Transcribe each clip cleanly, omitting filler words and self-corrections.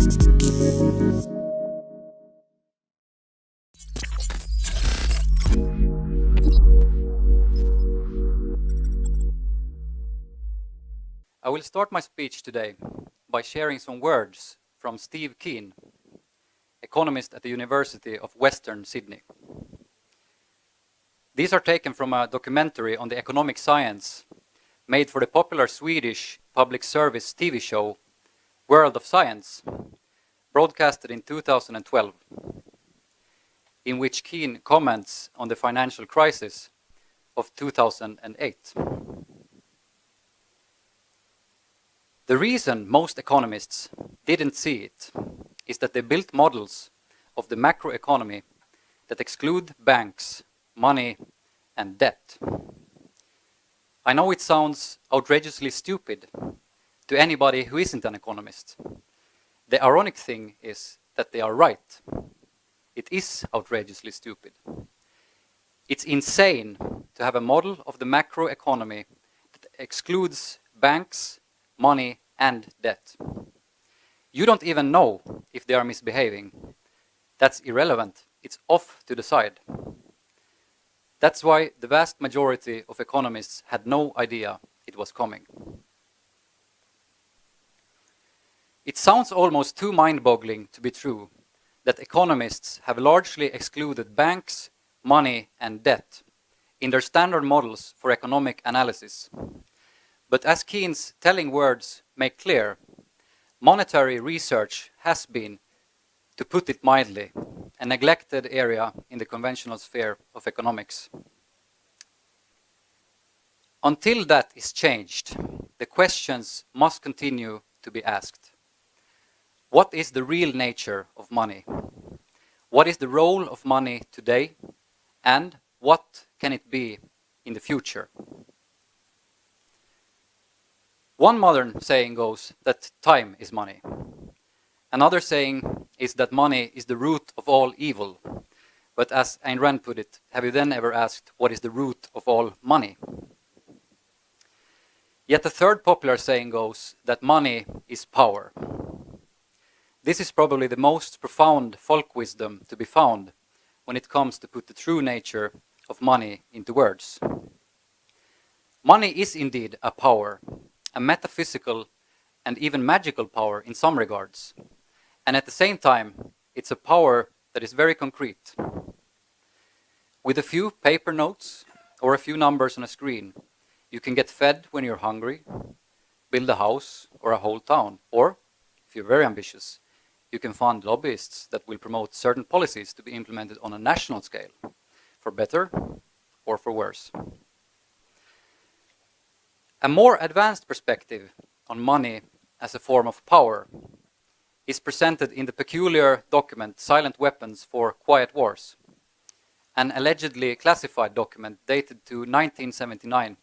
I will start my speech today by sharing some words from Steve Keen, economist at the University of Western Sydney. These are taken from a documentary on the economic science made for the popular Swedish public service TV show World of Science, broadcasted in 2012, in which Keen comments on the financial crisis of 2008. The reason most economists didn't see it is that they built models of the macroeconomy that exclude banks, money, and debt. I know it sounds outrageously stupid to anybody who isn't an economist. The ironic thing is that they are right. It is outrageously stupid. It's insane to have a model of the macroeconomy that excludes banks, money, and debt. You don't even know if they are misbehaving. That's irrelevant. It's off to the side. That's why the vast majority of economists had no idea it was coming. It sounds almost too mind-boggling to be true that economists have largely excluded banks, money, and debt in their standard models for economic analysis. But as Keen's telling words make clear, monetary research has been, to put it mildly, a neglected area in the conventional sphere of economics. Until that is changed, the questions must continue to be asked. What is the real nature of money? What is the role of money today? And what can it be in the future? One modern saying goes that time is money. Another saying is that money is the root of all evil. But as Ayn Rand put it, have you then ever asked what is the root of all money? Yet the third popular saying goes that money is power. This is probably the most profound folk wisdom to be found when it comes to put the true nature of money into words. Money is indeed a power, a metaphysical and even magical power in some regards. And at the same time, it's a power that is very concrete. With a few paper notes or a few numbers on a screen, you can get fed when you're hungry, build a house or a whole town, or, if you're very ambitious, you can fund lobbyists that will promote certain policies to be implemented on a national scale, for better or for worse. A more advanced perspective on money as a form of power is presented in the peculiar document Silent Weapons for Quiet Wars, an allegedly classified document dated to 1979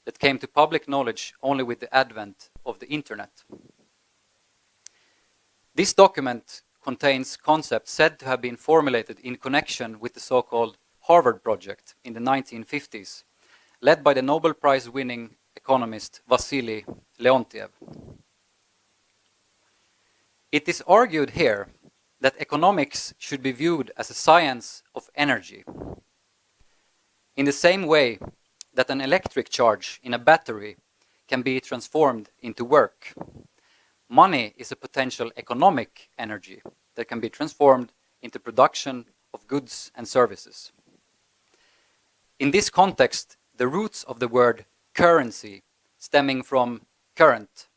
that came to public knowledge only with the advent of the internet. This document contains concepts said to have been formulated in connection with the so-called Harvard Project in the 1950s, led by the Nobel Prize-winning economist Wassily Leontiev. It is argued here that economics should be viewed as a science of energy. In the same way that an electric charge in a battery can be transformed into work, money is a potential economic energy that can be transformed into production of goods and services. In this context, the roots of the word currency, stemming from current,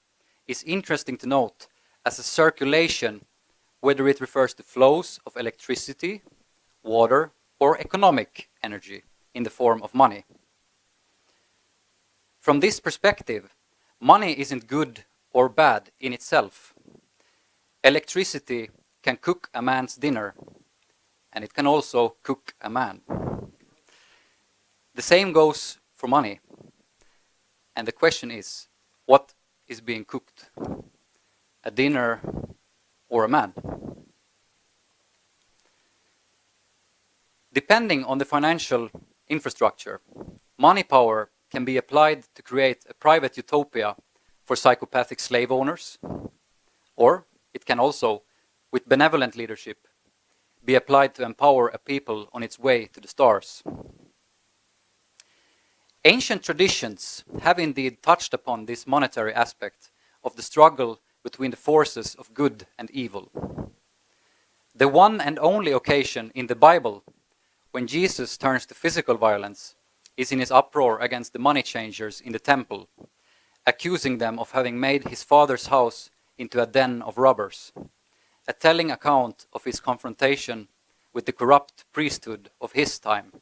is interesting to note as a circulation, whether it refers to flows of electricity, water, or economic energy in the form of money. From this perspective, money isn't good or bad in itself. Electricity can cook a man's dinner, and it can also cook a man. The same goes for money. And the question is, what is being cooked? A dinner or a man? Depending on the financial infrastructure, money power can be applied to create a private utopia for psychopathic slave owners, or it can also with benevolent leadership, be applied to empower a people on its way to the stars. Ancient traditions have indeed touched upon this monetary aspect of the struggle between the forces of good and evil. The one and only occasion in the Bible when Jesus turns to physical violence is in his uproar against the money changers in the temple, accusing them of having made his father's house into a den of robbers, a telling account of his confrontation with the corrupt priesthood of his time.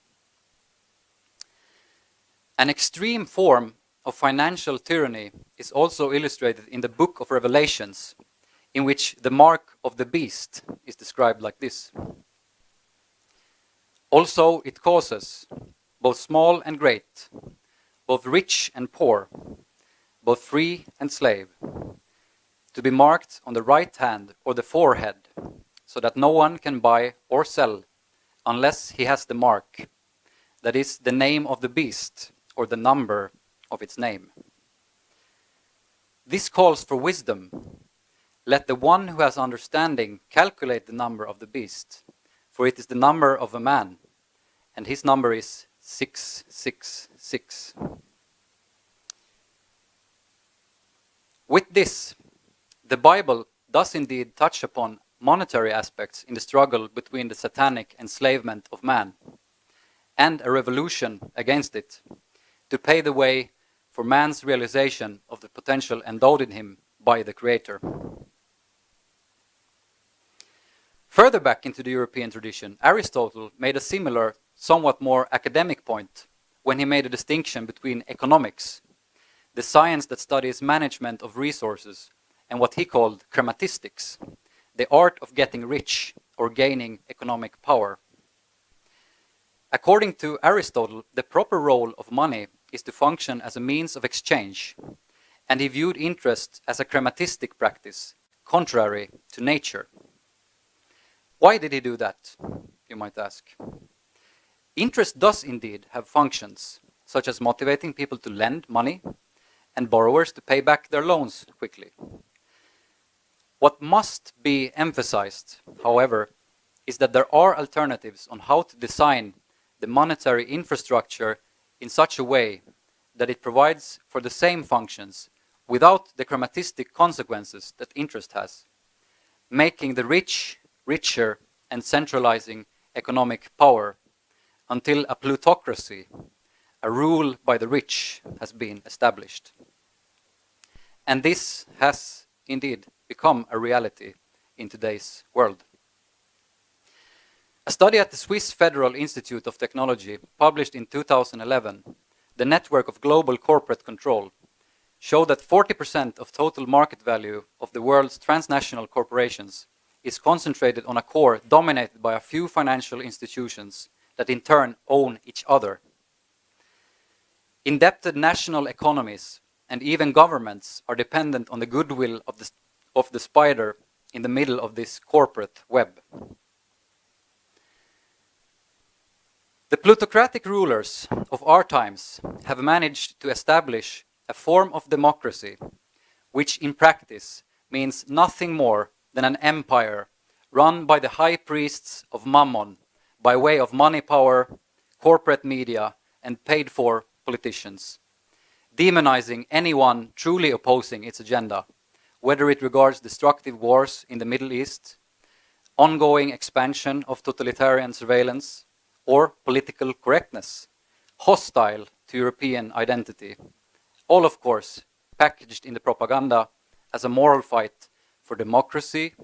An extreme form of financial tyranny is also illustrated in the book of Revelations, in which the mark of the beast is described like this. Also it causes both small and great, both rich and poor, both free and slave, to be marked on the right hand or the forehead, so that no one can buy or sell unless he has the mark, that is, the name of the beast or the number of its name. This calls for wisdom. Let the one who has understanding calculate the number of the beast, for it is the number of a man, and his number is 666. With this, the Bible does indeed touch upon monetary aspects in the struggle between the satanic enslavement of man and a revolution against it, to pave the way for man's realization of the potential endowed in him by the Creator. Further back into the European tradition, Aristotle made a similar, somewhat more academic point when he made a distinction between economics, the science that studies management of resources, and what he called chrematistics, the art of getting rich or gaining economic power. According to Aristotle, the proper role of money is to function as a means of exchange, and he viewed interest as a crematistic practice, contrary to nature. Why did he do that, you might ask? Interest does indeed have functions, such as motivating people to lend money and borrowers to pay back their loans quickly. What must be emphasized, however, is that there are alternatives on how to design the monetary infrastructure in such a way that it provides for the same functions without the crematistic consequences that interest has, making the rich richer and centralizing economic power until a plutocracy, a rule by the rich, has been established. And this has indeed become a reality in today's world. A study at the Swiss Federal Institute of Technology, published in 2011, The Network of Global Corporate Control, showed that 40% of total market value of the world's transnational corporations is concentrated on a core dominated by a few financial institutions that in turn own each other. Indebted national economies and even governments are dependent on the goodwill of the spider in the middle of this corporate web. The plutocratic rulers of our times have managed to establish a form of democracy which in practice means nothing more than an empire run by the high priests of Mammon by way of money power, corporate media, and paid for politicians, demonizing anyone truly opposing its agenda, whether it regards destructive wars in the Middle East, ongoing expansion of totalitarian surveillance, or political correctness, hostile to European identity, all of course packaged in the propaganda as a moral fight for democracy,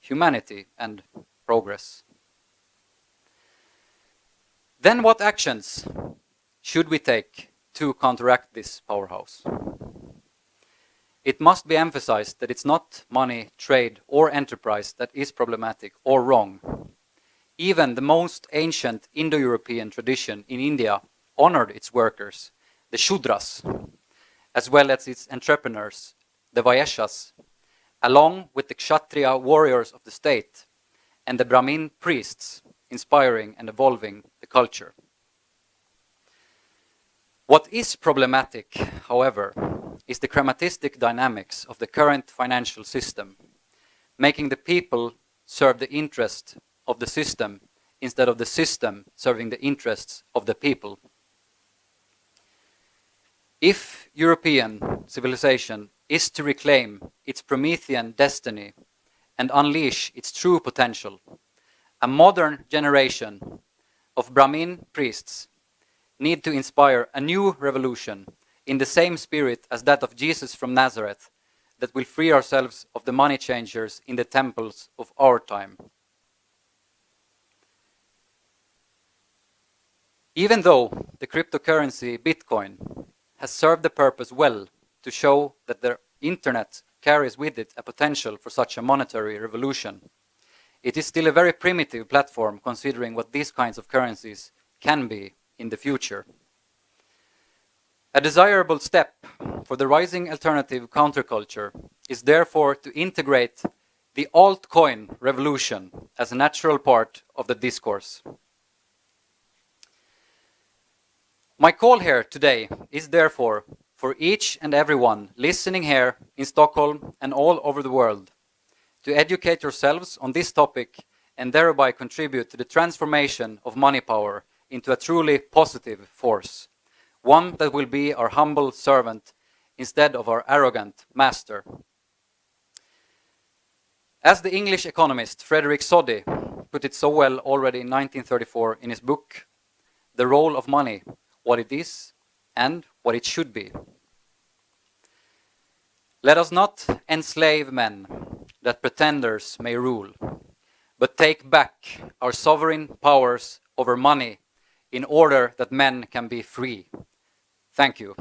humanity, and progress. Then what actions should we take to counteract this powerhouse? It must be emphasized that it's not money, trade, or enterprise that is problematic or wrong. Even the most ancient Indo-European tradition in India honored its workers, the Shudras, as well as its entrepreneurs, the Vaishyas, along with the Kshatriya warriors of the state and the Brahmin priests, inspiring and evolving the culture. What is problematic, however, is the crematistic dynamics of the current financial system, making the people serve the interest of the system instead of the system serving the interests of the people. If European civilization is to reclaim its Promethean destiny and unleash its true potential, a modern generation of Brahmin priests need to inspire a new revolution in the same spirit as that of Jesus from Nazareth, that will free ourselves of the money changers in the temples of our time. Even though the cryptocurrency Bitcoin has served the purpose well to show that the internet carries with it a potential for such a monetary revolution, it is still a very primitive platform considering what these kinds of currencies can be in the future. A desirable step for the rising alternative counterculture is therefore to integrate the altcoin revolution as a natural part of the discourse. My call here today is therefore for each and everyone listening here in Stockholm and all over the world to educate yourselves on this topic and thereby contribute to the transformation of money power into a truly positive force, one that will be our humble servant instead of our arrogant master. As the English economist Frederick Soddy put it so well already in 1934 in his book, The Role of Money, What it is and what it should be. Let us not enslave men that pretenders may rule, but take back our sovereign powers over money in order that men can be free. Thank you.